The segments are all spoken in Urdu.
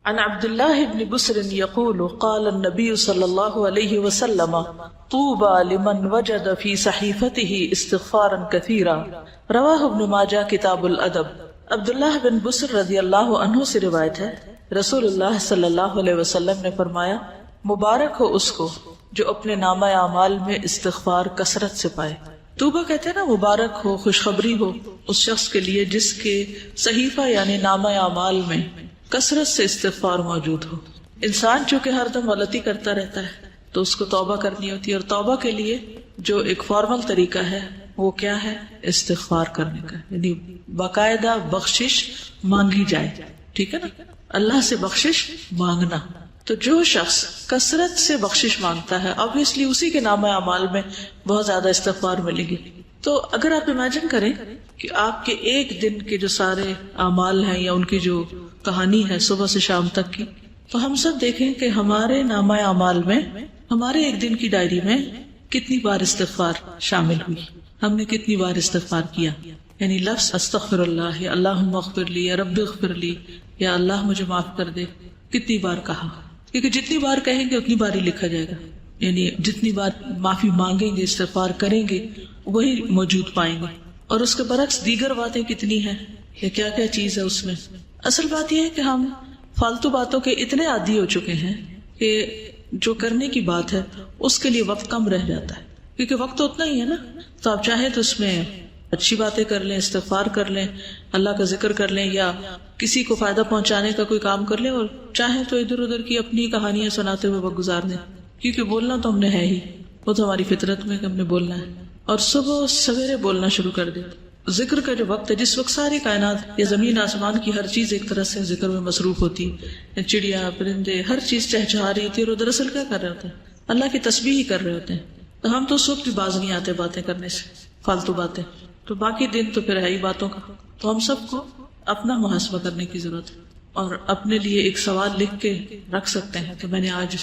عن عبد الله بن بسر يقول قال النبي صلى الله عليه وسلم طوبى لمن وجد في صحيفته استغفارا كثيرا رواہ ابن ماجہ کتاب الادب۔ عبداللہ بن بسر رضی اللہ عنہ سے روایت ہے، رسول اللہ صلی اللہ علیہ وسلم نے فرمایا، مبارک ہو اس کو جو اپنے نامہ اعمال میں استغفار کثرت سے پائے۔ توبہ کہتے ہیں نا، مبارک ہو، خوشخبری ہو اس شخص کے لیے جس کے صحیفہ یعنی نامہ اعمال میں کثرت سے استغفار موجود ہو۔ انسان چونکہ ہر دم غلطی کرتا رہتا ہے تو اس کو توبہ کرنی ہوتی ہے، اور توبہ کے لیے جو ایک فارمل طریقہ ہے وہ کیا ہے؟ استغفار کرنے کا، یعنی باقاعدہ بخشش مانگی جائے، ٹھیک ہے نا، اللہ سے بخشش مانگنا۔ تو جو شخص کثرت سے بخشش مانگتا ہے obviously اسی کے نامہ اعمال میں بہت زیادہ استغفار ملے گی۔ تو اگر آپ امیجن کریں کہ آپ کے ایک دن کے جو سارے اعمال ہیں یا ان کی جو کہانی ہے صبح سے شام تک کی، تو ہم سب دیکھیں کہ ہمارے نامہ اعمال میں ہمارے ایک دن کی ڈائری میں کتنی بار استغفار شامل ہوئی، ہم نے کتنی بار استغفار کیا، یعنی لفظ استغفر اللہ یا اللہم اغفر لی یا رب اغفر لی یا اللہ مجھے معاف کر دے، کتنی بار کہا، کیونکہ جتنی بار کہیں گے اتنی بار ہی لکھا جائے گا، یعنی جتنی بار معافی مانگیں گے استغفار کریں گے وہی موجود پائیں گے۔ اور اس کے برعکس دیگر باتیں کتنی ہیں یا کیا کیا چیز ہے اس میں۔ اصل بات یہ ہے کہ ہم فالتو باتوں کے اتنے عادی ہو چکے ہیں کہ جو کرنے کی بات ہے اس کے لیے وقت کم رہ جاتا ہے، کیونکہ وقت تو اتنا ہی ہے نا۔ تو آپ چاہیں تو اس میں اچھی باتیں کر لیں، استغفار کر لیں، اللہ کا ذکر کر لیں، یا کسی کو فائدہ پہنچانے کا کوئی کام کر لیں، اور چاہیں تو ادھر ادھر کی اپنی کہانیاں سناتے ہوئے وقت گزار دیں، کیونکہ بولنا تو ہم نے ہے ہی، وہ تو ہماری فطرت میں کہ ہم نے بولنا ہے، اور صبح سویرے بولنا شروع کر دیں۔ ذکر کا جو وقت ہے، جس وقت ساری کائنات یا زمین آسمان کی ہر چیز ایک طرح سے ذکر میں مصروف ہوتی ہے، چڑیا پرندے ہر چیز چہچہا رہی ہوتی ہے، اور دراصل کیا کر رہے ہوتے ہیں؟ اللہ کی تسبیح ہی کر رہے ہوتے ہیں۔ تو ہم تو اس وقت بھی باز نہیں آتے باتیں کرنے سے، فالتو باتیں، تو باقی دن تو پھر ہے ہی باتوں کا۔ تو ہم سب کو اپنا محاسبہ کرنے کی ضرورت ہے، اور اپنے لیے ایک سوال لکھ کے رکھ سکتے ہیں کہ میں نے آج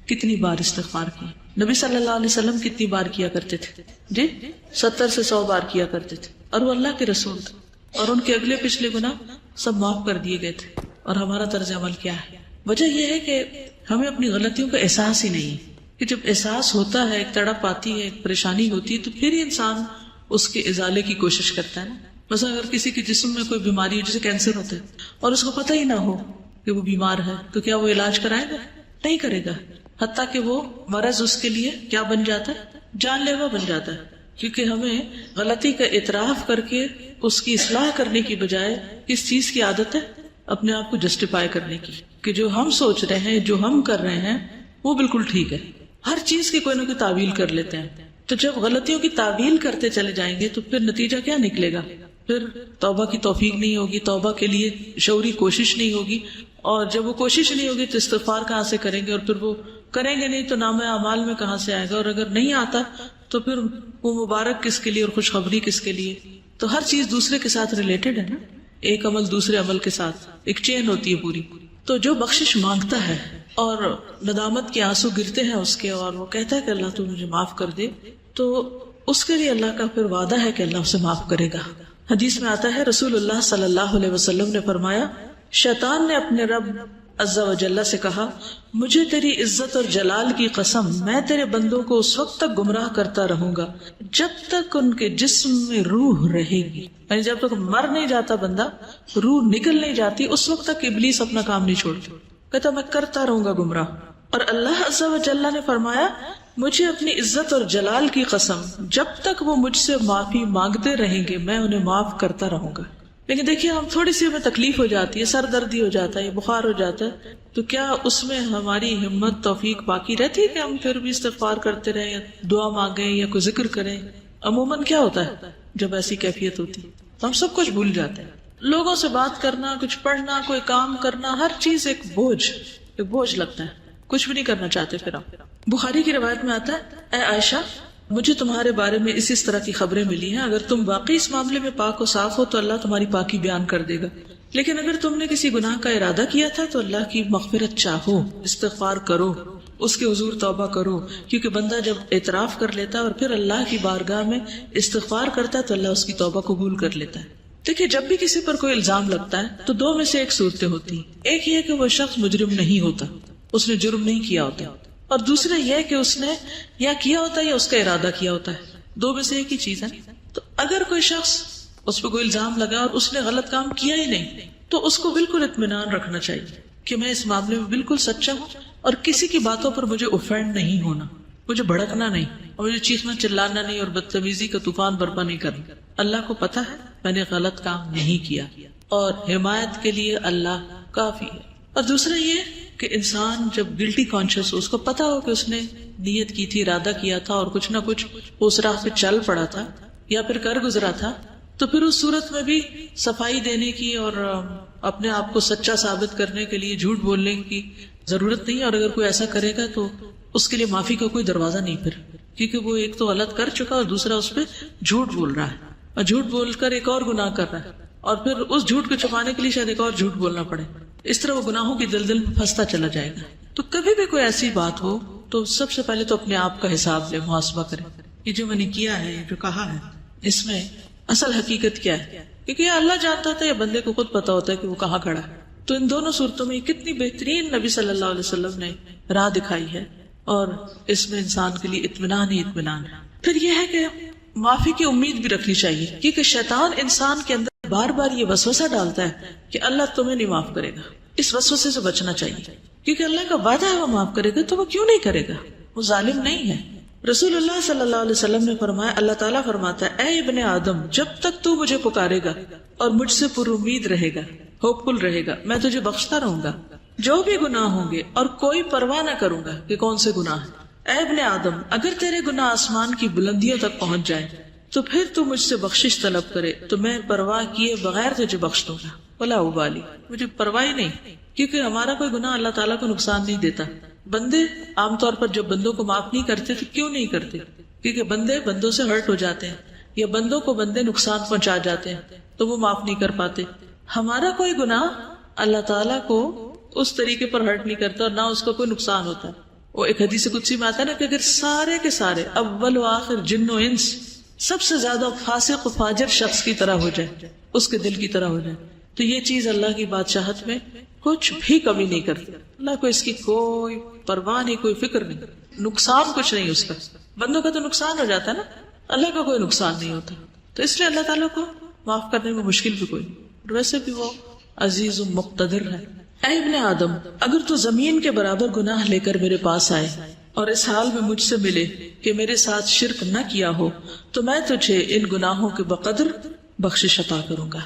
کتنی بار استغفار کی۔ نبی صلی اللہ علیہ وسلم کتنی بار کیا کرتے تھے؟ جی 70 سے 100 بار کیا کرتے تھے، اور وہ اللہ کے رسول تھے، اور ان کے اگلے پچھلے گناہ سب معاف کر دیے گئے تھے۔ اور ہمارا طرز عمل کیا ہے؟ وجہ یہ ہے کہ ہمیں اپنی غلطیوں کا احساس ہی نہیں ہے، کہ جب احساس ہوتا ہے، ایک تڑپ آتی ہے، ایک پریشانی ہوتی ہے، تو پھر ہی انسان اس کے ازالے کی کوشش کرتا ہے نا۔ مثلا اگر کسی کے جسم میں کوئی بیماری ہو، جیسے کینسر ہوتا ہے، اور اس کو پتہ ہی نہ ہو کہ وہ بیمار ہے، تو کیا وہ علاج کرائے گا؟ نہیں کرے گا، حتیٰ کہ وہ مرض اس کے لیے کیا بن جاتا ہے؟ جان لیوا بن جاتا ہے۔ کیونکہ ہمیں غلطی کا اعتراف کر کے اس کی اصلاح کرنے کی بجائے کس چیز کی عادت ہے؟ اپنے آپ کو جسٹیفائی کرنے کی، کہ جو ہم سوچ رہے ہیں، جو ہم کر رہے ہیں وہ بالکل ٹھیک ہے۔ ہر چیز کی کوئی نہ کوئی تعویل کر لیتے ہیں۔ تو جب غلطیوں کی تعویل کرتے چلے جائیں گے تو پھر نتیجہ کیا نکلے گا؟ پھر توبہ کی توفیق نہیں ہوگی، توبہ کے لیے شعوری کوشش نہیں ہوگی، اور جب وہ کوشش نہیں ہوگی تو استغفار کہاں سے کریں گے، اور پھر وہ کریں گے نہیں تو نامہ اعمال میں کہاں سے آئے گا، اور اگر نہیں آتا تو پھر وہ مبارک کس کے لیے اور خوشخبری کس کے لیے؟ تو ہر چیز دوسرے کے ساتھ ریلیٹڈ ہے نا، ایک عمل دوسرے عمل کے ساتھ ایک چین ہوتی ہے پوری۔ تو جو بخشش مانگتا ہے اور ندامت کے آنسو گرتے ہیں اس کے، اور وہ کہتا ہے کہ اللہ تو مجھے معاف کر دے، تو اس کے لیے اللہ کا پھر وعدہ ہے کہ اللہ اسے معاف کرے گا۔ حدیث میں آتا ہے، رسول اللہ صلی اللہ علیہ وسلم نے فرمایا، شیطان نے اپنے رب عز و جل سے کہا، مجھے تیری عزت اور جلال کی قسم، میں تیرے بندوں کو اس وقت تک گمراہ کرتا رہوں گا جب تک ان کے جسم میں روح رہے گی، یعنی جب تک مر نہیں جاتا بندہ، روح نکل نہیں جاتی، اس وقت تک ابلیس اپنا کام نہیں چھوڑتا، کہتا میں کرتا رہوں گا گمراہ۔ اور اللہ عز و جل نے فرمایا، مجھے اپنی عزت اور جلال کی قسم، جب تک وہ مجھ سے معافی مانگتے رہیں گے میں انہیں معاف کرتا رہوں گا۔ لیکن دیکھیے، ہم تھوڑی سی ہمیں تکلیف ہو جاتی ہے، سر دردی ہو جاتا ہے، بخار ہو جاتا ہے، تو کیا اس میں ہماری ہمت توفیق باقی رہتی ہے کہ ہم پھر بھی استغفار کرتے رہیں یا دعا مانگیں یا کوئی ذکر کریں؟ عموماً کیا ہوتا ہے جب ایسی کیفیت ہوتی ہے تو ہم سب کچھ بھول جاتے ہیں، لوگوں سے بات کرنا، کچھ پڑھنا، کوئی کام کرنا، ہر چیز ایک بوجھ لگتا ہے، کچھ بھی نہیں کرنا چاہتے پھر ہم۔ بخاری کی روایت میں آتا ہے، اے عائشہ، مجھے تمہارے بارے میں اس طرح کی خبریں ملی ہیں، اگر تم واقعی اس معاملے میں پاک و صاف ہو تو اللہ تمہاری پاکی بیان کر دے گا، لیکن اگر تم نے کسی گناہ کا ارادہ کیا تھا تو اللہ کی مغفرت چاہو، استغفار کرو، اس کے حضور توبہ کرو، کیونکہ بندہ جب اعتراف کر لیتا ہے اور پھر اللہ کی بارگاہ میں استغفار کرتا ہے تو اللہ اس کی توبہ قبول کر لیتا ہے۔ دیکھیے جب بھی کسی پر کوئی الزام لگتا ہے تو دو میں سے ایک صورتیں ہوتی ہیں. ایک یہ کہ وہ شخص مجرم نہیں ہوتا, اس نے جرم نہیں کیا ہوتا, اور دوسرا یہ کہ اس نے یا کیا ہوتا ہے یا اس کا ارادہ کیا ہوتا ہے. دو میں سے ایک ہی چیز ہے. تو اگر کوئی شخص اس پہ کوئی الزام لگا اور اس نے غلط کام کیا ہی نہیں تو اس کو بالکل اطمینان رکھنا چاہیے کہ میں اس معاملے میں بالکل سچا ہوں اور کسی کی باتوں پر مجھے اوفینڈ نہیں ہونا, مجھے بھڑکنا نہیں اور مجھے چیخنا چلانا نہیں اور بدتمیزی کا طوفان برپا نہیں کرنا. اللہ کو پتا ہے میں نے غلط کام نہیں کیا اور حمایت کے لیے اللہ کافی ہے. اور دوسرا یہ کہ انسان جب گلٹی کانشیس ہو, اس کو پتا ہو کہ اس نے نیت کی تھی, ارادہ کیا تھا اور کچھ نہ کچھ اس راہ پہ چل پڑا تھا یا پھر کر گزرا تھا, تو پھر اس صورت میں بھی صفائی دینے کی اور اپنے آپ کو سچا ثابت کرنے کے لیے جھوٹ بولنے کی ضرورت نہیں. اور اگر کوئی ایسا کرے گا تو اس کے لیے معافی کا کوئی دروازہ نہیں پھر, کیونکہ وہ ایک تو غلط کر چکا اور دوسرا اس پہ جھوٹ بول رہا ہے اور جھوٹ بول کر ایک اور گناہ کر رہا ہے اور پھر اس جھوٹ کو چھپانے کے لیے شاید ایک اور جھوٹ بولنا پڑے. اس طرح وہ گناہوں کی دلدل میں پھنستا چلا جائے گا. تو کبھی بھی کوئی ایسی بات ہو تو سب سے پہلے تو اپنے آپ کا حساب لے, محاسبہ کرے. یہ جو میں نے کیا ہے, جو کہا ہے, اس میں اصل حقیقت کیا ہے, کیونکہ یہ اللہ جانتا تھا یا بندے کو خود پتا ہوتا ہے کہ وہ کہاں کھڑا ہے. تو ان دونوں صورتوں میں کتنی بہترین نبی صلی اللہ علیہ وسلم نے راہ دکھائی ہے اور اس میں انسان کے لیے اطمینان ہی اطمینان ہے. پھر یہ ہے کہ معافی کی امید بھی رکھنی چاہیے, کیونکہ شیطان انسان کے اندر بار بار یہ وسوسہ ڈالتا ہے کہ اللہ تمہیں نہیں معاف کرے گا. اس وسوسے سے بچنا چاہیے, کیونکہ اللہ کا وعدہ ہے وہ معاف کرے گا, تو وہ کیوں نہیں کرے گا, وہ ظالم نہیں ہے. رسول اللہ صلی اللہ علیہ وسلم نے فرمایا, اللہ تعالیٰ فرماتا ہے, اے ابن آدم, جب تک تو مجھے پکارے گا اور مجھ سے پر امید رہے گا, ہوپ فل رہے گا, میں تجھے بخشتا رہوں گا جو بھی گناہ ہوں گے اور کوئی پرواہ نہ کروں گا کہ کون سے گناہ ہیں. اے ابن آدم, اگر تیرے گناہ آسمان کی بلندیوں تک پہنچ جائے تو پھر تو مجھ سے بخشش طلب کرے تو میں پرواہ کیے بغیر تجھے بخش دوں گا. ولا ابالی, مجھے پرواہ ہی نہیں, کیونکہ ہمارا کوئی گناہ اللہ تعالیٰ کو نقصان نہیں دیتا. بندے عام طور پر جب بندوں کو معاف نہیں کرتے تو کیوں نہیں کرتے, کیونکہ بندے بندوں سے ہرٹ ہو جاتے ہیں یا بندوں کو بندے نقصان پہنچا جاتے ہیں تو وہ معاف نہیں کر پاتے. ہمارا کوئی گناہ اللہ تعالیٰ کو اس طریقے پر ہرٹ نہیں کرتا اور نہ اس کا کوئی نقصان ہوتا ہے. وہ ایک حدیث قدسی میں آتا ہے نا کہ اگر سارے کے سارے اول و آخر جن و انس سب سے زیادہ فاسق و فاجر شخص کی طرح ہو جائے, اس کے دل کی طرح ہو جائے, تو یہ چیز اللہ کی بادشاہت میں کچھ بھی کمی نہیں کرتی. اللہ کو اس کی کوئی پرواہ نہیں, کوئی فکر نہیں, نقصان کچھ نہیں اس کا. بندوں کا تو نقصان ہو جاتا ہے نا, اللہ کا کوئی نقصان نہیں ہوتا. تو اس لیے اللہ تعالیٰ کو معاف کرنے میں مشکل بھی کوئی نہیں, ویسے بھی وہ عزیز و مقتدر ہے. اے ابن آدم, اگر تو زمین کے برابر گناہ لے کر میرے پاس آئے اور اس حال میں مجھ سے ملے کہ میرے ساتھ شرک نہ کیا ہو تو میں تجھے ان گناہوں کے بقدر بخشش عطا کروں گا.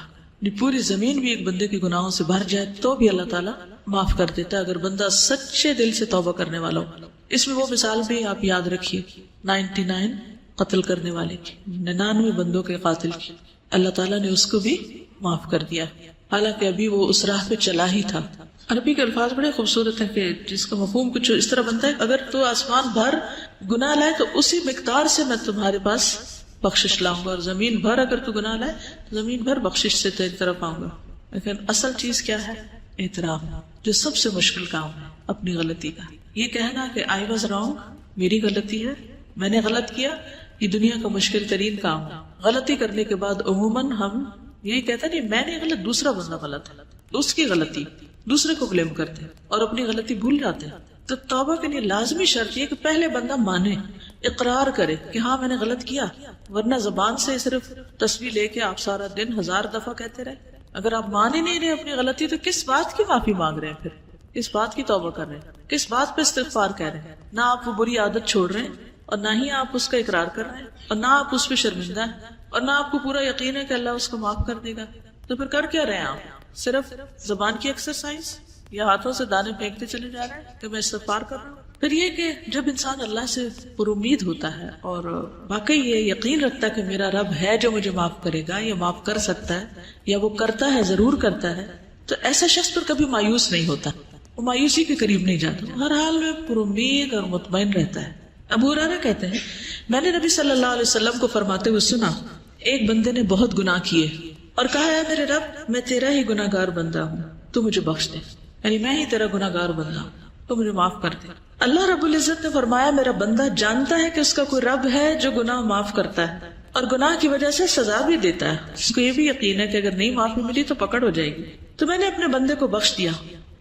پوری زمین بھی ایک بندے کے گناہوں سے بھر جائے تو بھی اللہ تعالیٰ معاف کر دیتا ہے اگر بندہ سچے دل سے توبہ کرنے والا ہو. اس میں وہ مثال بھی آپ یاد رکھیے 99 قتل کرنے والے کی, 99 بندوں کے قاتل کی, اللہ تعالیٰ نے اس کو بھی معاف کر دیا, حالانکہ ابھی وہ اس راہ پہ چلا ہی تھا. عربی کے الفاظ بڑے خوبصورت ہیں کہ جس کا مفہوم کچھ اس طرح بنتا ہے, اگر تو آسمان بھر گناہ لائے تو اسی مقدار سے میں تمہارے پاس بخشش لاؤں گا, اور زمین بھر اگر تو گناہ لائے تو زمین بھر بخشش سے تیری طرف آؤں گا. لیکن اصل چیز کیا ہے, اعتراف, جو سب سے مشکل کام ہے اپنی غلطی کا. یہ کہنا کہ I was wrong, میری غلطی ہے, میں نے غلط کیا, یہ دنیا کا مشکل ترین کام ہے. غلطی کرنے کے بعد عموماً ہم یہی کہتے ہیں میں نہیں غلط, دوسرا بندہ غلط ہے, اس کی غلطی دوسرے کو بلیم کرتے ہیں اور اپنی غلطی بھول جاتے ہیں. تو توبہ کے لیے لازمی شرط یہ کہ پہلے بندہ مانے, اقرار کرے کہ ہاں میں نے غلط کیا, ورنہ زبان سے صرف تسبیح لے کے آپ سارا دن 1000 دفعہ کہتے رہے. اگر آپ مان ہی نہیں رہے اپنی غلطی تو کس بات کی معافی مانگ رہے ہیں, پھر کس بات کی توبہ کر رہے ہیں, کس بات پہ استغفار کہہ رہے ہیں. نہ آپ وہ بری عادت چھوڑ رہے ہیں اور نہ ہی آپ اس کا اقرار کر رہے ہیں اور نہ آپ اس پہ شرمندہ ہیں اور نہ آپ کو پورا یقین ہے کہ اللہ اس کو معاف کر دے گا. تو پھر کر کیا رہے ہیں آپ, صرف زبان کی ایکسرسائز یا ہاتھوں سے دانے پھینکتے چلے جا رہے ہیں کہ میں استغفار کر رہا ہوں. پھر یہ کہ جب انسان اللہ سے پر امید ہوتا ہے اور واقعی یہ یقین رکھتا ہے کہ میرا رب ہے جو مجھے معاف کرے گا یا معاف کر سکتا ہے یا وہ کرتا ہے, ضرور کرتا ہے, تو ایسا شخص پر کبھی مایوس نہیں ہوتا, وہ مایوسی کے قریب نہیں جاتا, ہر حال میں پر امید اور مطمئن رہتا ہے. ابو ہریرہ کہتے ہیں میں نے نبی صلی اللہ علیہ وسلم کو فرماتے ہوئے سنا, ایک بندے نے بہت گناہ کیے اور کہا ہے میرے رب میں تیرا ہی گناہ گار بندہ ہوں, تو مجھے بخش دے, یعنی میں ہی تیرا گناہ گار بندہ ہوں, تو مجھے معاف کر دے. اللہ رب العزت نے فرمایا میرا بندہ جانتا ہے کہ اس کا کوئی رب ہے جو گناہ معاف کرتا ہے, اور گناہ کی وجہ سے سزا بھی دیتا ہے. اس کو یہ بھی یقین ہے کہ اگر نہیں معافی ملی تو پکڑ ہو جائے گی. تو میں نے اپنے بندے کو بخش دیا.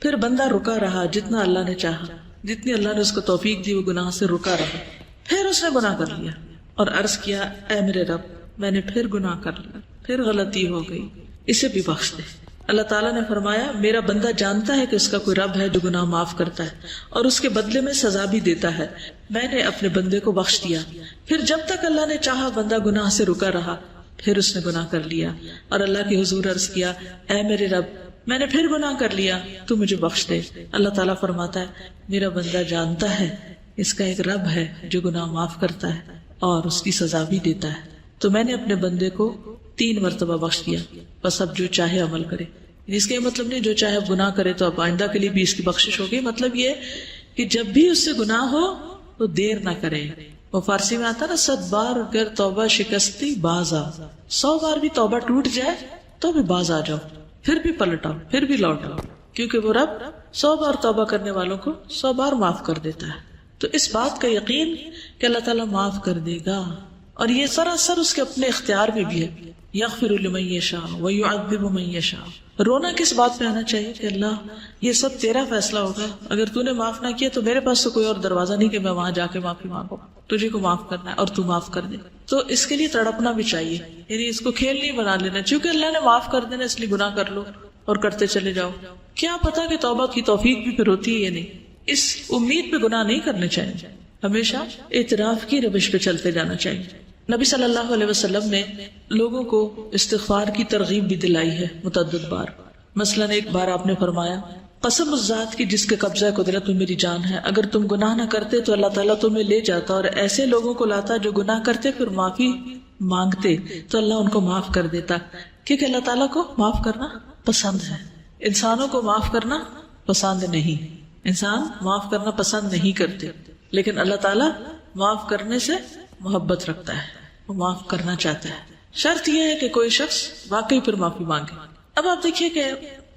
پھر بندہ رکا رہا جتنا اللہ نے چاہا، جتنی اللہ نے اس کو توفیق دی وہ گناہ سے رکا رہا. پھر اس نے گناہ کر لیا اور عرض کیا اے میرے رب میں نے پھر گناہ کر لیا، پھر غلطی ہو گئی، اسے بھی بخش دے. اللہ تعالیٰ نے فرمایا میرا بندہ جانتا ہے کہ اس کا کوئی رب ہے جو گناہ معاف کرتا ہے اور اس کے بدلے میں سزا بھی دیتا ہے. میں نے اپنے بندے کو بخش دیا. پھر جب تک اللہ نے چاہا بندہ گناہ سے رکا رہا، پھر اس نے گناہ کر لیا اور اللہ کے حضور عرض کیا اے میرے رب میں نے پھر گناہ کر لیا، تو مجھے بخش دے. اللہ تعالیٰ فرماتا ہے میرا بندہ جانتا ہے اس کا ایک رب ہے جو گناہ معاف کرتا ہے اور اس کی سزا بھی دیتا ہے. تو میں نے اپنے بندے کو 3 مرتبہ بخش دیا، بس اب جو چاہے عمل کرے. اس کا یہ مطلب نہیں جو چاہے اب گناہ کرے تو اب آئندہ کے لیے بھی اس کی بخشش ہوگی. مطلب یہ کہ جب بھی اس سے گناہ ہو تو دیر نہ کرے. وہ فارسی میں آتا نا 100 بار اگر توبہ شکستی باز آ، 100 بار بھی توبہ ٹوٹ جائے تو بھی باز آ جاؤ، پھر بھی پلٹ آؤ، پھر بھی لوٹ آؤ، کیونکہ وہ رب 100 بار توبہ کرنے والوں کو 100 بار معاف کر دیتا ہے. تو اس بات کا یقین کہ اللہ تعالیٰ معاف کر دے گا، اور یہ سراسر اس کے اپنے اختیار میں بھی ہے. یغفر لمن یشاء ویعذب من یشاء. رونا کس بات پہ آنا چاہیے کہ اللہ یہ سب تیرا فیصلہ ہوگا، اگر تو نے معاف نہ کیا تو میرے پاس تو کوئی اور دروازہ نہیں کہ میں وہاں جا کے معافی مانگوں. تجھے کو معاف کرنا ہے اور تو معاف کر دے. تو اس کے لیے تڑپنا بھی چاہیے، یعنی اس کو کھیل نہیں بنا لینا چونکہ اللہ نے معاف کر دینا اس لیے گناہ کر لو اور کرتے چلے جاؤ. کیا پتا کہ توبہ کی توفیق بھی پھر ہوتی ہے یا نہیں. اس امید پہ گناہ نہیں کرنے چاہیے، ہمیشہ اعتراف کی روش پہ چلتے جانا چاہیے. نبی صلی اللہ علیہ وسلم نے لوگوں کو استغفار کی ترغیب بھی دلائی ہے متعدد بار. مثلاً ایک بار آپ نے فرمایا قسم اس ذات کی جس کے قبضہ قدرت میں میری جان ہے، اگر تم گناہ نہ کرتے تو اللہ تعالیٰ تمہیں لے جاتا اور ایسے لوگوں کو لاتا جو گناہ کرتے پھر معافی مانگتے تو اللہ ان کو معاف کر دیتا. کیونکہ اللہ تعالیٰ کو معاف کرنا پسند ہے، انسانوں کو معاف کرنا پسند نہیں. انسان معاف کرنا پسند نہیں کرتے، لیکن اللہ تعالیٰ معاف کرنے سے محبت رکھتا ہے، وہ معاف کرنا چاہتا ہے. شرط یہ ہے کہ کوئی شخص واقعی پھر معافی مانگے. اب آپ دیکھیے کہ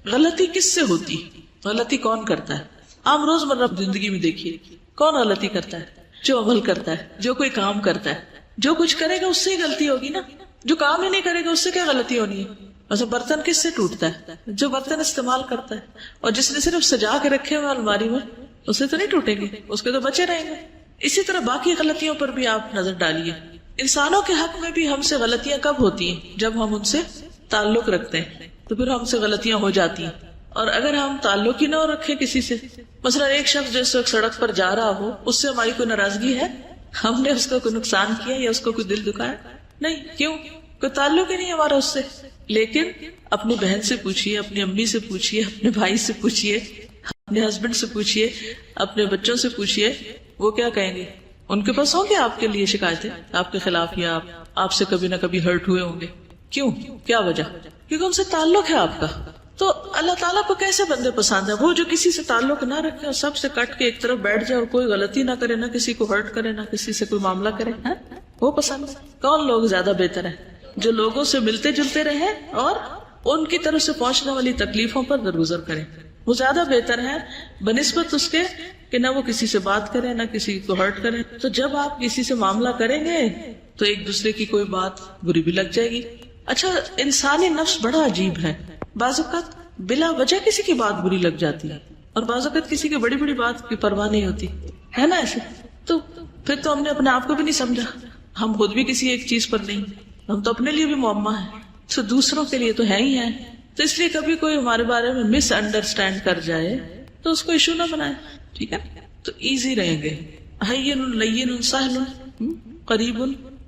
غلطی کس سے ہوتی، غلطی کون کرتا ہے. عام روزمرہ زندگی میں دیکھیے کون غلطی کرتا ہے، جو عمل کرتا ہے، جو کوئی کام کرتا ہے. جو کچھ کرے گا اس سے ہی غلطی ہوگی نا. جو کام ہی نہیں کرے گا اس سے کیا غلطی ہونی ہے. مثلا برتن کس سے ٹوٹتا ہے، جو برتن استعمال کرتا ہے. اور جس نے صرف سجا کے رکھے ہوئے الماری میں اسے تو نہیں ٹوٹیں گے، اس کے تو بچے رہیں گے. اسی طرح باقی غلطیوں پر بھی آپ نظر ڈالیے. انسانوں کے حق میں بھی ہم سے غلطیاں کب ہوتی ہیں، جب ہم ان سے تعلق رکھتے ہیں تو پھر ہم سے غلطیاں ہو جاتی ہیں. اور اگر ہم تعلق ہی نہ رکھے کسی سے، مثلا ایک شخص جو اس وقت سڑک پر جا رہا ہو اس سے ہماری کوئی ناراضگی ہے، ہم نے اس کو کوئی نقصان کیا یا اس کو کوئی دل دکھایا نہیں، کیوں؟ کوئی تعلق ہی نہیں ہمارا اس سے. لیکن اپنی بہن سے پوچھیے، اپنی امی سے پوچھیے، اپنے بھائی سے پوچھیے، اپنے ہسبینڈ سے پوچھیے، اپنے بچوں سے پوچھیے، وہ کیا کہیں گے؟ ان کے پاس ہوں گے آپ کے لیے شکایتیں آپ کے خلاف، یا آپ سے کبھی نہ کبھی ہرٹ ہوئے ہوں گے. کیوں؟ کیا وجہ؟ کیونکہ ان سے تعلق ہے آپ کا. تو اللہ تعالیٰ کو کیسے بندے پسند ہے؟ وہ جو کسی سے تعلق نہ رکھے اور سب سے کٹ کے ایک طرف بیٹھ جائے اور کوئی غلطی نہ کرے، نہ کسی کو ہرٹ کرے، نہ کسی سے کوئی معاملہ کرے، وہ پسند ہے. کون لوگ زیادہ بہتر ہیں؟ جو لوگوں سے ملتے جلتے رہے اور ان کی طرف سے پہنچنے والی تکلیفوں پر درگزر کریں. وہ زیادہ بہتر ہے بنسبت اس کے کہ نہ وہ کسی سے بات کرے نہ کسی کو ہرٹ کرے. تو جب آپ کسی سے معاملہ کریں گے تو ایک دوسرے کی کوئی بات بری بھی لگ جائے گی. اچھا، انسانی نفس بڑا عجیب ہے. بعض اوقات بلا وجہ کسی کی بات بری لگ جاتی ہے اور بعض اوقات کسی کی بڑی بڑی بات کی پرواہ نہیں ہوتی ہے نا ایسے. تو پھر تو ہم نے اپنے آپ کو بھی نہیں سمجھا. ہم خود بھی کسی ایک چیز پر نہیں، ہم تو اپنے لیے بھی معمہ ہیں تو دوسروں کے لیے تو ہے ہی ہے. تو اس لیے کبھی کوئی ہمارے بارے میں مس انڈرسٹینڈ کر جائے تو اس کو ایشو نہ بنائے، ٹھیک ہے؟ تو ایزی رہیں گے. ہین لین سہل قریب.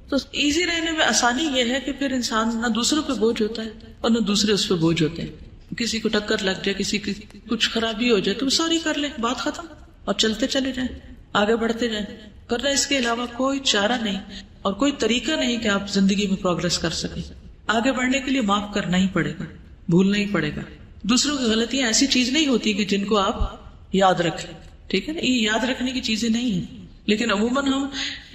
تو ایزی رہنے میں آسانی یہ ہے کہ پھر انسان نہ دوسروں پہ بوجھ ہوتا ہے اور نہ دوسرے اس پہ بوجھ ہوتے ہیں. کسی کو ٹکر لگ جائے، کسی کی کچھ خرابی ہو جائے تو سوری کر لیں، بات ختم، اور چلتے چلے جائیں، آگے بڑھتے جائیں. ورنہ اس کے علاوہ کوئی چارہ نہیں اور کوئی طریقہ نہیں کہ آپ زندگی میں پروگرس کر سکیں. آگے بڑھنے کے لیے معاف کرنا ہی پڑے گا، بھولنا ہی پڑے گا. دوسروں کی غلطیاں ایسی چیز نہیں ہوتی کہ جن کو آپ یاد رکھیں، ٹھیک ہے نا؟ یہ یاد رکھنے کی چیزیں نہیں ہیں، لیکن عموماً ہم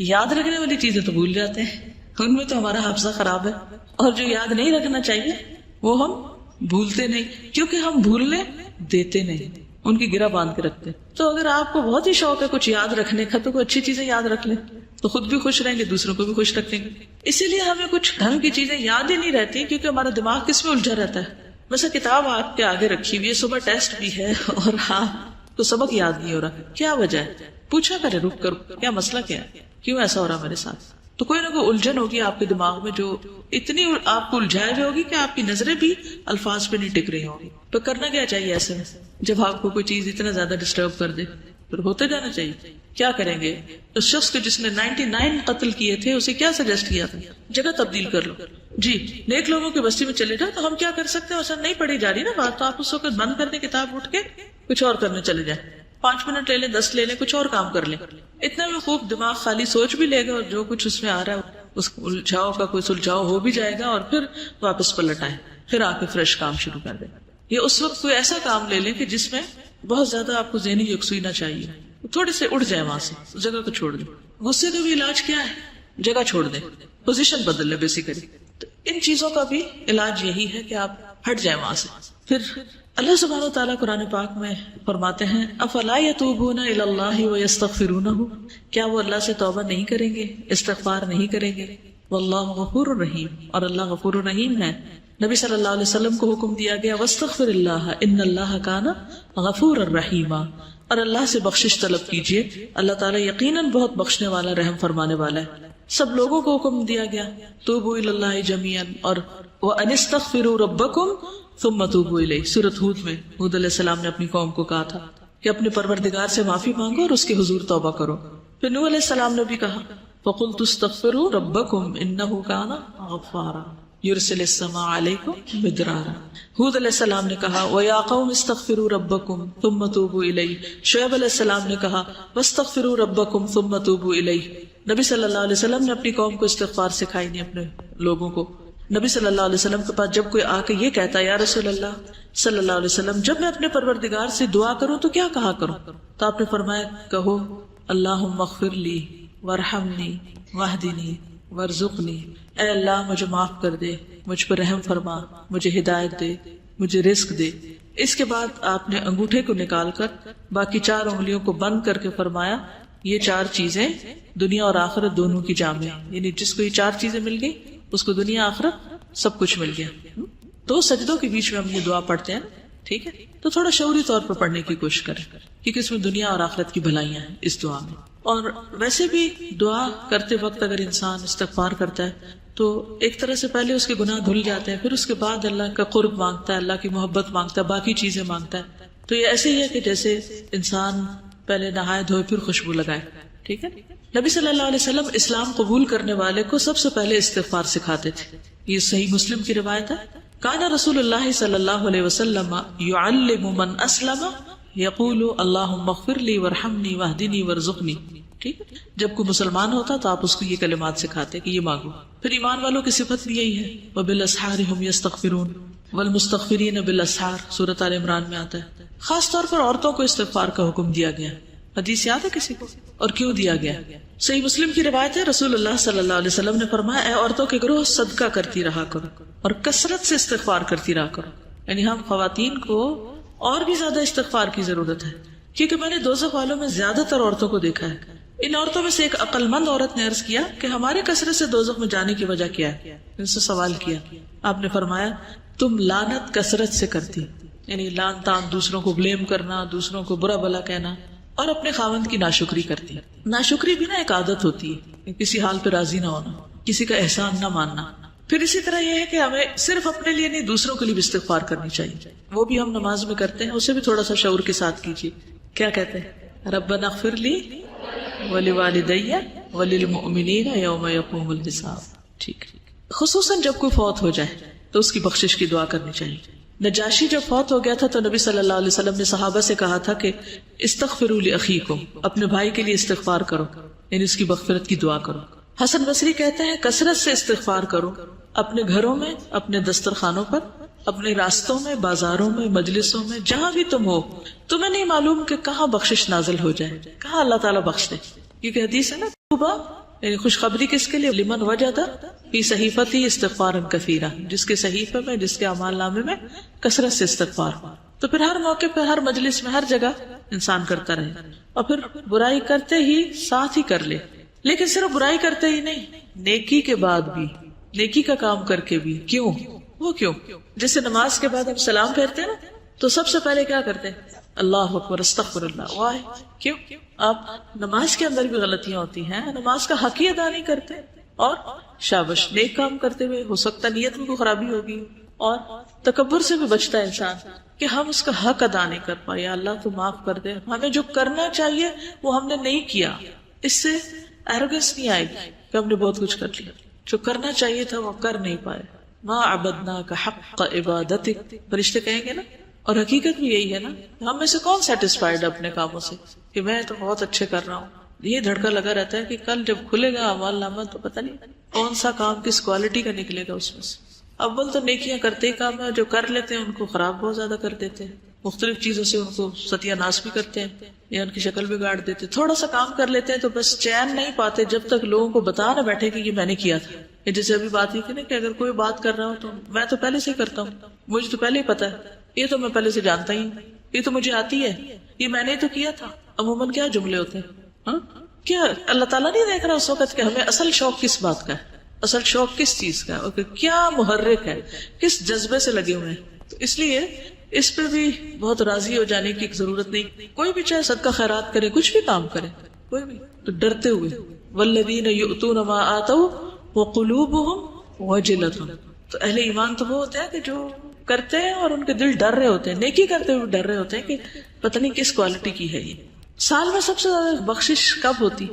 یاد رکھنے والی چیزیں تو بھول جاتے ہیں. ان میں تو ہمارا حافظہ خراب ہے، اور جو یاد نہیں رکھنا چاہیے وہ ہم بھولتے نہیں، کیونکہ ہم بھولنے دیتے نہیں، ان کی گرہ باندھ کے رکھتے. تو اگر آپ کو بہت ہی شوق ہے کچھ یاد رکھنے کا تو کوئی اچھی چیزیں یاد رکھ لیں، تو خود بھی خوش رہیں گے، دوسروں کو بھی خوش رکھیں گے. اسی لیے ہمیں کچھ ڈھنگ کی چیزیں یاد ہی نہیں رہتی کیونکہ ہمارا دماغ کس میں الجھا رہتا ہے. مثلا کتاب آپ کے آگے رکھی ہوئی ہے, صبح ٹیسٹ بھی ہے اور آپ کو سبق یاد نہیں ہو رہا, کیا وجہ ہے؟ پوچھا کرے رک کر, کیا مسئلہ کیا ہے, کیوں ایسا ہو رہا میرے ساتھ. تو کوئی نہ کوئی الجھن ہوگی آپ کے دماغ میں جو اتنی آپ کو الجھائے ہوئے ہوگی کہ آپ کی نظریں بھی الفاظ پہ نہیں ٹک رہی ہوں گی. تو کرنا کیا چاہیے ایسے میں جب آپ کو کوئی چیز اتنا زیادہ ڈسٹرب کر دے؟ پھر ہوتے جانا چاہیے. کیا کریں گے؟ اس شخص کو جس نے 99 قتل کیے تھے اسے کیا سجیسٹ کیا تھا؟ جگہ تبدیل کر لو. جی نیک لوگوں کی بستی میں چلے جاؤ. تو ہم کیا کر سکتے ہیں؟ اصل نہیں پڑھی جا رہی نا بات, تو آپ اس وقت بند کر دیں کتاب, اٹھ کے کچھ اور کرنے چلے جائیں. 5 منٹ لے لیں, 10 لے لیں, کچھ اور کام کر لیں. اتنا میں خوب دماغ خالی سوچ بھی لے گا اور جو کچھ اس میں آ رہا ہے اس الجھاؤ کا کوئی سلجھاؤ ہو بھی جائے گا, اور پھر واپس پلٹ آئے, پھر آ کے فریش کام شروع کر دیں. یہ اس وقت کوئی ایسا کام لے لیں کہ جس میں بہت زیادہ آپ کو ذہنی یکسوئی نہ چاہیے, تھوڑے سے اٹھ جائے وہاں سے, جگہ کو چھوڑ دیں. غصے کا بھی علاج کیا ہے؟ جگہ چھوڑ دیں, پوزیشن بدل لیں بیسیکلی. تو ان چیزوں کا بھی علاج یہی ہے کہ آپ ہٹ جائیں وہاں سے. پھر اللہ سبحانہ وتعالیٰ قرآن پاک میں فرماتے ہیں افلا یتوبون الی اللہ ویستغفرونہ, کیا وہ اللہ سے توبہ نہیں کریں گے, استغفار نہیں کریں گے؟ واللہ غفور الرحیم, اور اللہ غفور الرحیم ہے. نبی صلی اللہ علیہ وسلم کو حکم دیا گیا واستغفر اللہ ان اللہ کان غفور الرحیم, اور اللہ سے بخشش طلب کیجئے, اللہ تعالیٰ یقیناً بہت بخشنے والا, رحم فرمانے والا ہے. سب لوگوں کو حکم دیا گیا توبوا الی اللہ جميعا, اور وان استغفروا ربکم ثم توبوا الیہ. سورۃ ہود میں ہود علیہ السلام نے اپنی قوم کو کہا تھا کہ اپنے پروردگار سے معافی مانگو اور اس کے حضور توبہ کرو. پھر نوح علیہ السلام نے بھی کہا فقلت استغفروا ربکم انہ کان غفارا یرسل السماء علیکم مدرارا. ہود علیہ السلام نے کہا وَيَا قَوْمِ اسْتَغْفِرُوا رَبَّكُمْ ثُمَّ تُوبُوا إِلَيْهِ. شعیب علیہ السلام نے کہا وَاسْتَغْفِرُوا رَبَّكُمْ ثُمَّ تُوبُوا إِلَيْهِ. نبی صلی اللہ علیہ وسلم نے اپنی قوم کو استغفار سکھائی نہیں, اپنے لوگوں کو. نبی صلی اللہ علیہ وسلم کے پاس جب کوئی آ کے یہ کہتا ہے یا رسول اللہ صلی اللہ علیہ وسلم جب میں اپنے پروردگار سے دعا کروں تو کیا کہا کروں؟ تو آپ نے فرمایا کہو اللہم اغفر لی وارحمنی واہدنی وارزقنی, اے اللہ مجھے معاف کر دے, مجھ پر رحم فرما, مجھے ہدایت دے, مجھے رزق دے. اس کے بعد آپ نے انگوٹھے کو نکال کر باقی 4 انگلیوں کو بند کر کے فرمایا یہ 4 چیزیں دنیا اور آخرت دونوں کی جامع ہیں, یعنی جس کو یہ 4 چیزیں مل گئی اس کو دنیا آخرت سب کچھ مل گیا. تو سجدوں کے بیچ میں ہم یہ دعا پڑھتے ہیں, ٹھیک ہے؟ تو تھوڑا شعوری طور پر پڑھنے کی کوشش کریں کیونکہ اس میں دنیا اور آخرت کی بھلائیاں ہیں اس دعا میں. اور ویسے بھی دعا کرتے وقت اگر انسان استغفار کرتا ہے تو ایک طرح سے پہلے اس کے گناہ دھل جاتے ہیں, پھر اس کے بعد اللہ کا قرب مانگتا ہے, اللہ کی محبت مانگتا ہے, باقی چیزیں مانگتا ہے. تو یہ ایسے ہی ہے کہ جیسے انسان پہلے نہائے دھوئے پھر خوشبو لگائے, ٹھیک ہے؟ نبی صلی اللہ علیہ وسلم اسلام قبول کرنے والے کو سب سے پہلے استغفار سکھاتے تھے. یہ صحیح مسلم کی روایت ہے. کان رسول اللہ صلی اللہ علیہ وسلم یعلم من اسلم یقول اللہم اغفر لی وارحمنی واہدنی وارزقنی. ٹھیک ہے, جب کوئی مسلمان ہوتا تو آپ اس کو یہ کلمات سکھاتے کہ یہ مانگو. پھر ایمان والوں کی صفت بھی یہی ہے وبالاسحار هم یستغفرون والمستغفرین بالاسحار, سورۃ آل عمران میں آتا ہے. خاص طور پر عورتوں کو استغفار کا حکم دیا گیا. حدیث یاد ہے کسی کو؟ اور کیوں دیا گیا؟ صحیح مسلم کی روایت ہے رسول اللہ صلی اللہ علیہ وسلم نے فرمایا اے عورتوں کے گروہ صدقہ کرتی رہا کرو اور کثرت سے استغفار کرتی رہا کرو. یعنی ہم خواتین کو اور بھی زیادہ استغفار کی ضرورت ہے کیونکہ میں نے دوزخ والوں میں زیادہ تر عورتوں کو دیکھا ہے. ان عورتوں میں سے ایک عقل مند عورت نے عرض کیا کہ ہمارے کثرت سے دوزخ میں جانے کی وجہ کیا ہے؟ ان سے سوال کیا. آپ نے فرمایا تم لعنت کثرت سے کرتی, یعنی لعن تان, دوسروں کو بلیم کرنا, دوسروں کو برا بھلا کہنا, اور اپنے خاوند کی ناشکری کرتی. ناشکری بھی نا ایک عادت ہوتی ہے, کسی حال پہ راضی نہ ہونا, کسی کا احسان نہ ماننا. پھر اسی طرح یہ ہے کہ ہمیں صرف اپنے لیے نہیں دوسروں کے لیے بھی استغفار کرنی چاہیے. وہ بھی ہم نماز میں کرتے ہیں, اسے بھی تھوڑا سا شعور کے ساتھ کیجیے. کیا کہتے ہیں؟ ربنا اغفر لی ولوالدی وللمؤمنین یوم یقوم الحساب. ٹھیک, خصوصاً جب کوئی فوت ہو جائے تو اس کی بخشش کی دعا کرنی چاہیے. نجاشی جب فوت ہو گیا تھا تو نبی صلی اللہ علیہ وسلم نے صحابہ سے کہا تھا کہ استغفروا لاخیکم, اپنے بھائی کے لیے استغفار کرو, یعنی اس کی مغفرت کی دعا کرو. حسن بصری کہتے ہیں کثرت سے استغفار کرو, اپنے گھروں میں, اپنے دسترخوانوں پر, اپنے راستوں میں, بازاروں میں, مجلسوں میں, جہاں بھی تم ہو. تمہیں نہیں معلوم کہ کہاں بخشش نازل ہو جائے, کہاں اللہ تعالیٰ بخش دے. کیونکہ حدیث ہے نا توبہ, یعنی خوشخبری کس کے لیے؟ لمن وجد فی صحیفتی استغفارا کثیرا, جس کے صحیفے میں, جس کے اعمال نامے میں کثرت سے استغفار. تو پھر ہر موقع پہ, ہر مجلس میں, ہر جگہ انسان کرتا رہے, اور پھر برائی کرتے ہی ساتھ ہی کر لے, لیکن صرف برائی کرتے ہی نہیں، نیکی کے بعد بھی، نیکی کا کام کر کے بھی. کیوں؟ وہ کیوں؟ جیسے نماز کے بعد ہم سلام پھیرتے ہیں نا، تو سب سے پہلے کیا کرتے ہیں؟ اللہ اکبر، استغفر اللہ. واہ، کیوں؟ آپ نماز کے اندر بھی غلطیاں ہوتی ہیں، نماز کا حق ہی ادا نہیں کرتے، اور شابش، نیک کام کرتے ہوئے ہو سکتا نیت میں کوئی خرابی ہوگی، اور تکبر سے بھی بچتا ہے انسان کہ ہم اس کا حق ادا نہیں کر پائے. اللہ تو معاف کر دے، ہمیں جو کرنا چاہیے وہ ہم نے نہیں کیا. اس سے ایروگنس نہیں آئے گی کہ ہم نے بہت کچھ کر لیا، جو کرنا چاہیے تھا وہ کر نہیں پائے. ما عبدناک حق عبادتک، فرشتے کہیں گے نا. اور حقیقت بھی یہی ہے نا، ہم میں سے کون سیٹسفائیڈ اپنے کاموں سے کہ میں تو بہت اچھے کر رہا ہوں. یہ دھڑکا لگا رہتا ہے کہ کل جب کھلے گا اعمال نامہ تو پتہ نہیں کون سا کام کس کوالٹی کا نکلے گا اس میں سے. اول تو نیکیاں کرتے ہی کام ہے، جو کر لیتے ہیں ان کو خراب بہت زیادہ کر دیتے ہیں، مختلف چیزوں سے ان کو ستیہ ناش بھی کرتے ہیں یا ان کی شکل بگاڑ دیتے. تھوڑا سا کام کر لیتے ہیں تو بس چین نہیں پاتے جب تک لوگوں کو بتا نہ بیٹھے کہ یہ میں نے کیا تھا. یہ جیسے ابھی بات ہی تھی نا کہ اگر کوئی بات کر رہا ہو تو میں تو پہلے سے ہی کرتا ہوں، مجھے تو پہلے ہی پتا ہے، یہ تو میں پہلے سے جانتا ہی ہوں، یہ تو مجھے آتی ہے، یہ میں نے تو کیا تھا. عموماً کیا جملے ہوتے ہیں. کیا اللہ تعالیٰ نہیں دیکھ رہا اس وقت کہ ہمیں اصل شوق کس بات کا ہے، اصل شوق کس چیز کا ہے، کیا محرک ہے، کس جذبے سے لگے ہوئے ہیں. تو اس لیے اس پہ بھی بہت راضی ہو جانے کی ضرورت نہیں. کوئی بھی چاہے صدقہ خیرات کرے، کچھ بھی کام کرے، کوئی بھی، تو ڈرتے ہوئے. والذین یؤتون ما آتوا وقلوبهم وجلۃ. تو اہل ایمان تو وہ ہوتے ہیں کہ جو کرتے ہیں اور ان کے دل ڈر رہے ہوتے ہیں، نیکی کرتے ہوئے ڈر رہے ہوتے ہیں کہ پتہ نہیں کس کوالٹی کی ہے یہ. سال میں سب سے زیادہ بخشش کب ہوتی؟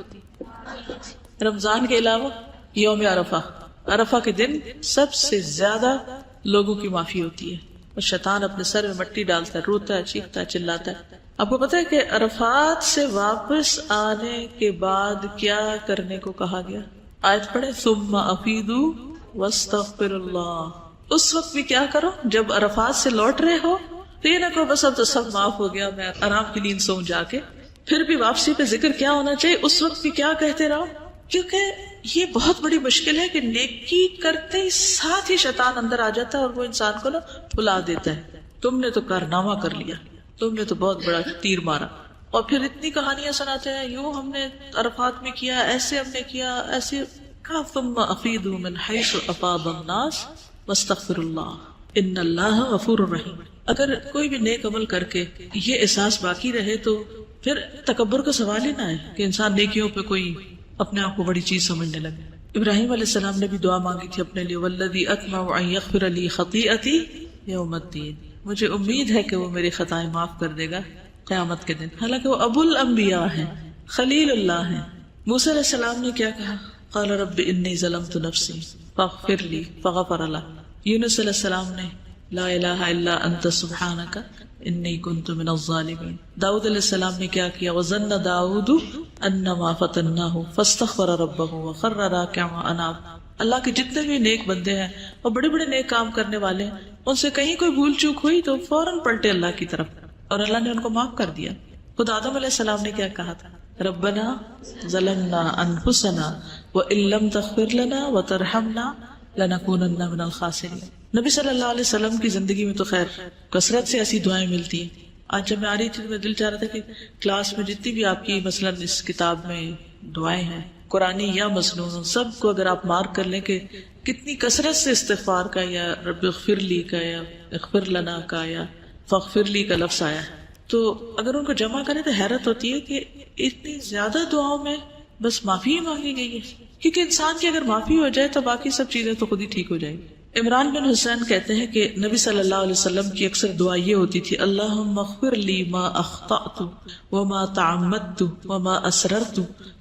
رمضان کے علاوہ یوم عرفہ. عرفہ کے دن سب سے زیادہ لوگوں کی معافی ہوتی ہے، اور شیطان اپنے سر میں مٹی ڈالتا ہے، روتا ہے، چیختا ہے، چلاتا ہے. آپ کو پتا ہے کہ عرفات سے واپس آنے کے بعد کیا کرنے کو کہا گیا؟ آیت پڑھے، ثم افیدوا واستغفر اللہ. اس وقت بھی کیا کرو جب عرفات سے لوٹ رہے ہو تو یہ نہ کہو بس اب تو سب معاف ہو گیا، میں آرام کی نیند سو جا کے. پھر بھی واپسی پہ ذکر کیا ہونا چاہیے؟ اس وقت بھی کیا کہتے رہو، کیونکہ یہ بہت بڑی مشکل ہے کہ نیکی کرتے ہی ساتھ ہی شیطان اندر آ جاتا ہے اور وہ انسان کو نا بلا دیتا ہے. تم نے تو کارنامہ کر لیا، تم نے تو بہت بڑا تیر مارا، اور پھر اتنی کہانیاں سناتے ہیں، یوں ہم نے عرفات میں کیا، ایسے ہم نے کیا، ایسے. ثم افیدوا من حیث افاض الناس واستغفر اللہ ان اللہ غفور رحیم. اگر کوئی بھی نیک عمل کر کے یہ احساس باقی رہے تو پھر تکبر کا سوال ہی نہ ہے کہ انسان نیکیوں پہ کوئی اپنے آپ کو بڑی چیز سمجھنے لگے. ابراہیم علیہ السلام نے بھی دعا مانگی تھی اپنے لیے، والذی اطمع ان یغفر لی خطیئتی یوم الدین. مجھے امید ہے کہ وہ میری خطائیں معاف کر دے گا قیامت کے دن. حالانکہ وہ ابو الانبیاء ہیں، خلیل اللہ ہیں. موسیٰ علیہ السلام نے کیا کہا؟ قال رب انی ظلمت نفسی فاغفر لی فغفر له. یونس علیہ السلام نے لا الہ الا انت سبحانک انی کنت من الظالمین. داؤد علیہ السلام نے کیا کیا؟ وظن داؤد انما فتناہ فاستغفر ربہ وخر راکعا واناب. اللہ کے جتنے بھی نیک بندے ہیں اور بڑے بڑے نیک کام کرنے والے ہیں، ان سے کہیں کوئی بھول چوک ہوئی تو فوراً پلٹے اللہ کی طرف، اور اللہ نے ان کو معاف کر دیا. خود آدم علیہ السلام نے کیا کہا تھا؟ ربنا ظلمنا انفسنا وان لم تغفر لنا وترحمنا لنکونن من الخاسرین. نبی صلی اللہ علیہ وسلم کی زندگی میں تو خیر کثرت سے ایسی دعائیں ملتی ہیں. آج جب میں آ رہی تھی تو میں دل چاہ رہا تھا کہ کلاس میں جتنی بھی آپ کی مثلاً اس کتاب میں دعائیں ہیں قرآنی یا مسنون، سب کو اگر آپ مارک کر لیں کہ کتنی کثرت سے استغفار کا یا رب اغفر لی کا یا اغفر لنا کا یا فاغفر لی کا لفظ آیا ہے، تو اگر ان کو جمع کریں تو حیرت ہوتی ہے کہ اتنی زیادہ دعاؤں میں بس معافی ہی مانگی گئی ہے. کیونکہ انسان کی اگر معافی ہو جائے تو باقی سب چیزیں تو خود ہی ٹھیک ہو جائیں گی. عمران بن حسین کہتے ہیں کہ نبی صلی اللہ علیہ وسلم کی اکثر دعا یہ ہوتی تھی، اللہم اغفر لی ما اخطأت وما تعمدت وما اسررت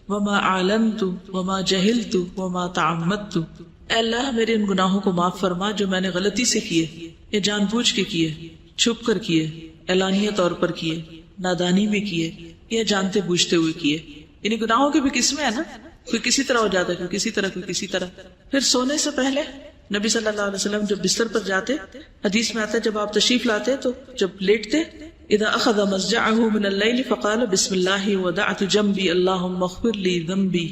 وما اعلنت وما جہلت وما تعمدت. اے اللہ میرے ان گناہوں کو معاف فرما جو میں نے غلطی سے کیے یا جان بوجھ کے کیے، چھپ کر کیے، اعلانیہ طور پر کیے، نادانی میں کیے یا جانتے بوجھتے ہوئے کیے. یعنی گناہوں کی بھی قسمیں ہیں نا، کوئی کسی طرح ہو جاتا ہے، کوئی کسی طرح، کوئی کسی طرح. پھر سونے سے پہلے نبی صلی اللہ علیہ وسلم جب بستر پر جاتے، حدیث میں آتا ہے جب آپ تشریف لاتے تو جب لیٹتے، اذا اخذ مضجعه من الليل فقال بسم الله ودعت جنبي اللهم اغفر لي ذنبي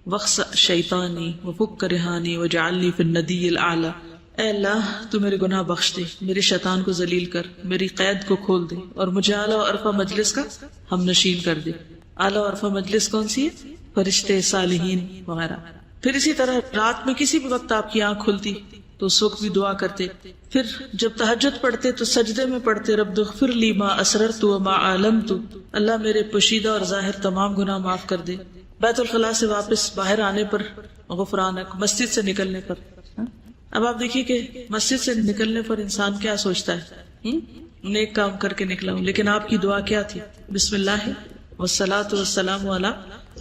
واخسأ شیطانی وفک رہانی واجعل لي في الندی الاعلی. اے اللہ تو میرے گناہ بخش دے، میرے شیطان کو ذلیل کر، میری قید کو کھول دے، اور مجھے اعلیٰ و عرفہ مجلس کا ہم نشین کر دے. اعلیٰ و عرفہ مجلس کون سی ہے؟ فرشتے، صالحین وغیرہ. پھر اسی طرح رات میں کسی بھی وقت آپ کی آنکھ کھلتی تو اس وقت بھی دعا کرتے. پھر جب تہجد پڑھتے تو سجدے میں پڑھتے رب اغفر لی ما اسررت وما اعلنت، اللہ میرے پوشیدہ اور ظاہر تمام گناہ معاف کر دے. بیت الخلاء سے واپس باہر آنے پر غفرانک، مسجد سے نکلنے پر. اب آپ دیکھیے کہ مسجد سے نکلنے پر انسان کیا سوچتا ہے، نیک کام کر کے نکلا ہوں، لیکن آپ کی دعا کیا تھی؟ بسم اللہ والصلاۃ والسلام علی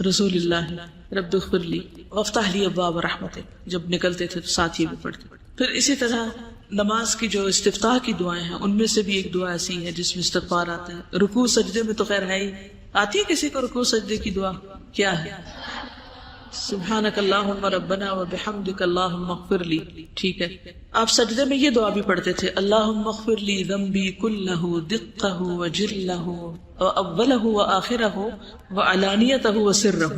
رسول اللہ رب اغفر لی وافتح لی ابواب رحمتک. جب نکلتے تھے تو ساتھ ہی بھی پڑھتے. پھر اسی طرح نماز کی جو استفتاح کی دعائیں ہیں ان میں سے بھی ایک دعا ایسی ہے جس میں استغفار آتا ہے. رکوع سجدے میں تو خیر ہے ہی. آتی ہے کسی کو رکوع سجدے کی دعا؟ کیا ہے؟ سبحانک اللہم ربنا وبحمدک اللہم اغفر لی. ٹھیک ہے، آپ سجدے میں یہ دعا بھی پڑھتے تھے، اللہم اغفر لی ذنبی کلہ دقہ وجلہ واولہ وآخرہ وعلانیتہ وسرہ.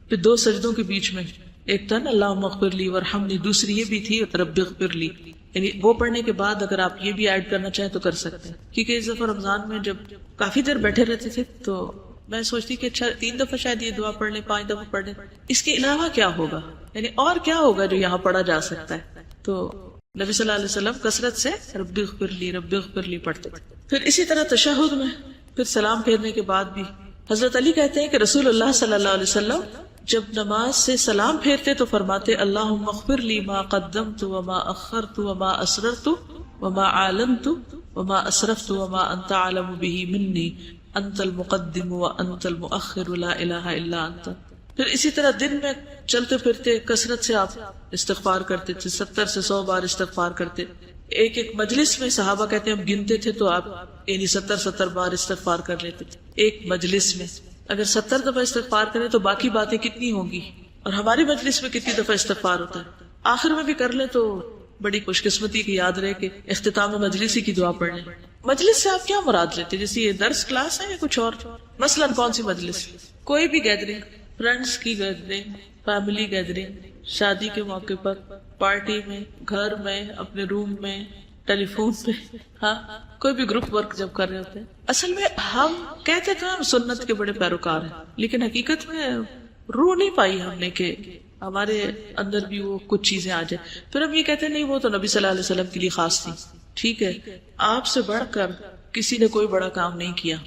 پھر دو سجدوں کے بیچ میں ایک تھا نا اللہم اغفر لی وارحمنی، دوسری یہ بھی تھی رب اغفر لی. یعنی وہ پڑھنے کے بعد اگر آپ یہ بھی ایڈ کرنا چاہیں تو کر سکتے ہیں. کیونکہ اس دفعہ رمضان میں جب کافی دیر بیٹھے رہتے تھے تو میں سوچتی کہ اچھا 3 دفعہ شاید یہ دعا پڑھ لیں، 5 دفعہ پڑھ لیں، اس کے علاوہ کیا ہوگا، یعنی اور کیا ہوگا جو یہاں پڑھا جا سکتا ہے. تو نبی صلی اللہ علیہ وسلم کثرت سے رب اغفر لی پڑھتے. پھر اسی طرح تشہد میں پھر سلام پھیرنے کے بعد بھی حضرت علی کہتے ہیں کہ رسول اللہ صلی اللہ علیہ وسلم جب نماز سے سلام پھیرتے تو فرماتے اللہم اغفر لی ما قدمت وما اخرت وما اسررت وما اعلنت وما اسرفت وما انت اعلم به منی انت المقدم وانت المؤخر لا الہ الا انت. پھر اسی طرح دن میں چلتے پھرتے کثرت سے آپ استغفار کرتے تھے، 70 سے 100 بار استغفار کرتے. ایک مجلس میں صحابہ کہتے ہیں ہم گنتے تھے تو آپ یعنی 70 بار استغفار کر لیتے تھے ایک مجلس میں. اگر 70 دفعہ استغفار کریں تو باقی باتیں کتنی ہوں گی، اور ہماری مجلس میں کتنی دفعہ استغفار ہوتا ہے. آخر میں بھی کر لیں تو بڑی خوش قسمتی کی یاد رہے کہ اختتام مجلس ہی کی دعا پڑھ لیں. مجلس سے آپ کیا مراد لیتے؟ جیسے یہ درس کلاس ہے یا کچھ اور؟ مثلا کون سی مجلس؟ کوئی بھی گیدرنگ، فرینڈس کی گیدرنگ، فیملی گیدرنگ، شادی کے موقع پر، پارٹی میں، گھر میں، اپنے روم میں، ٹیلی فون پہ، ہاں کوئی بھی گروپ ورک جب کر رہے ہوتے ہیں. اصل میں ہم کہتے تھے ہم سنت کے بڑے پیروکار ہیں، لیکن حقیقت میں روح نہیں پائی ہم نے کہ ہمارے اندر بھی وہ کچھ چیزیں آ جائیں. پھر ہم یہ کہتے ہیں نہیں وہ تو نبی صلی اللہ علیہ وسلم کے لیے خاص تھی. ٹھیک ہے، آپ سے بڑھ کر کسی نے کوئی بڑا کام نہیں کیا.